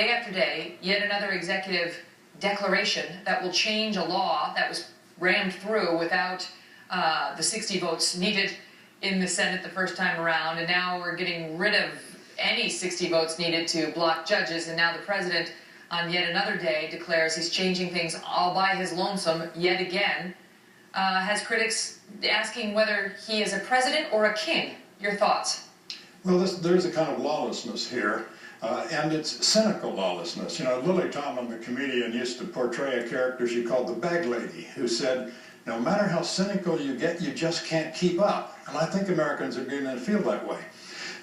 day after day, yet another executive declaration that will change a law that was rammed through without the 60 votes needed in the Senate the first time around, and now we're getting rid of any 60 votes needed to block judges, and now the president on yet another day declares he's changing things all by his lonesome yet again, has critics asking whether he is a president or a king. Your thoughts? Well, there's a kind of lawlessness here, and it's cynical lawlessness. You know, Lily Tomlin, the comedian, used to portray a character she called the bag lady, who said, no matter how cynical you get, you just can't keep up. And I think Americans are beginning to feel that way.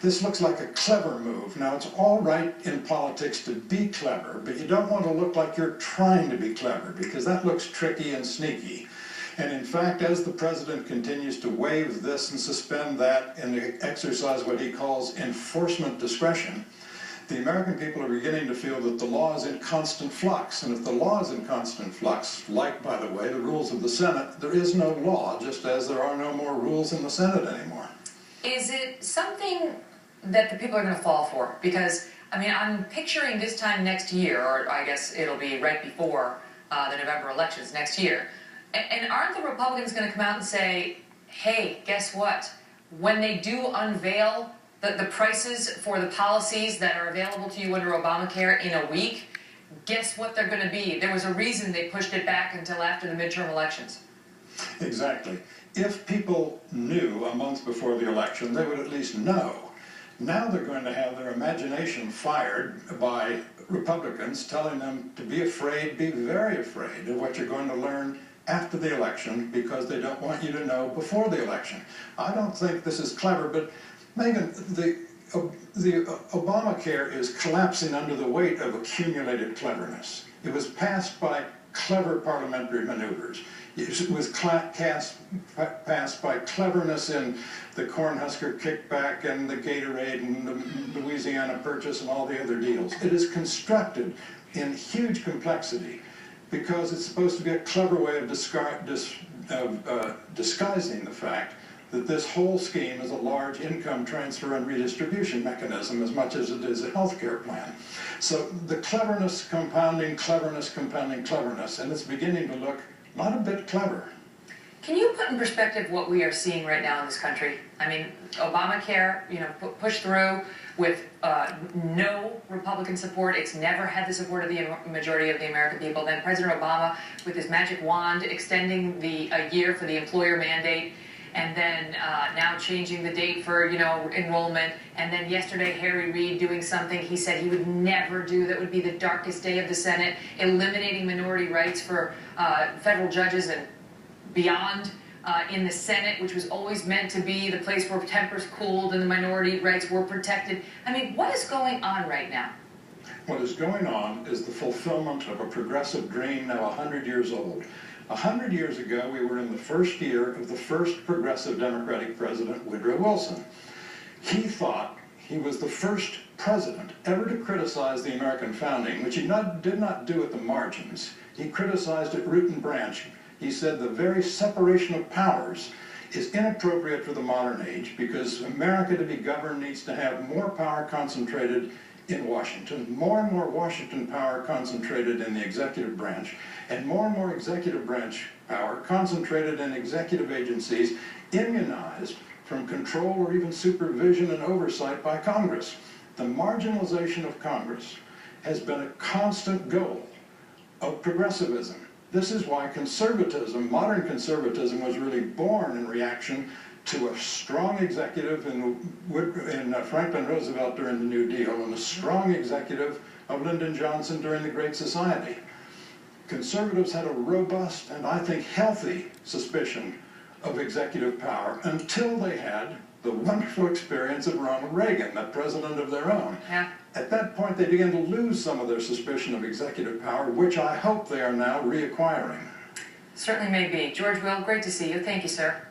This looks like a clever move. Now, it's all right in politics to be clever, but you don't want to look like you're trying to be clever, because that looks tricky and sneaky. And in fact, as the president continues to waive this and suspend that and exercise what he calls enforcement discretion, the American people are beginning to feel that the law is in constant flux. And if the law is in constant flux, like, by the way, the rules of the Senate, there is no law, just as there are no more rules in the Senate anymore. Is it something that the people are going to fall for? Because, I mean, I'm picturing this time next year, or I guess it'll be right before the November elections next year, and aren't the Republicans going to come out and say, hey, guess what? When they do unveil the prices for the policies that are available to you under Obamacare in a week, guess what they're going to be? There was a reason they pushed it back until after the midterm elections. Exactly. If people knew a month before the election, they would at least know. Now they're going to have their imagination fired by Republicans telling them to be afraid, be very afraid of what you're going to learn after the election, because they don't want you to know before the election. I don't think this is clever, but Megan, the Obamacare is collapsing under the weight of accumulated cleverness. It was passed by clever parliamentary maneuvers. It was passed by cleverness in the Cornhusker kickback and the Gatorade and the Louisiana Purchase and all the other deals. It is constructed in huge complexity because it's supposed to be a clever way of disguising the fact that this whole scheme is a large income transfer and redistribution mechanism as much as it is a health care plan. So the cleverness compounding cleverness, and it's beginning to look not a bit clever. Can you put in perspective what we are seeing right now in this country? I mean, Obamacare, you know, pushed through with no Republican support. It's never had the support of the majority of the American people. Then President Obama, with his magic wand, extending a year for the employer mandate, and then now changing the date for, you know, enrollment. And then yesterday, Harry Reid doing something he said he would never do that would be the darkest day of the Senate, eliminating minority rights for federal judges and beyond in the Senate, which was always meant to be the place where tempers cooled and the minority rights were protected. I mean, what is going on right now? What is going on is the fulfillment of a progressive dream now 100 years old. 100 years ago, we were in the first year of the first progressive Democratic president, Woodrow Wilson. He thought he was the first president ever to criticize the American founding, which he did not do at the margins. He criticized it root and branch. He said the very separation of powers is inappropriate for the modern age because America, to be governed, needs to have more power concentrated in Washington, more and more Washington power concentrated in the executive branch, and more executive branch power concentrated in executive agencies immunized from control or even supervision and oversight by Congress. The marginalization of Congress has been a constant goal of progressivism. This is why conservatism, modern conservatism, was really born in reaction to a strong executive in Franklin Roosevelt during the New Deal and a strong executive of Lyndon Johnson during the Great Society. Conservatives had a robust and, I think, healthy suspicion of executive power until they had the wonderful experience of Ronald Reagan, the president of their own. Yeah. At that point, they began to lose some of their suspicion of executive power, which I hope they are now reacquiring. Certainly may be. George Will, great to see you. Thank you, sir.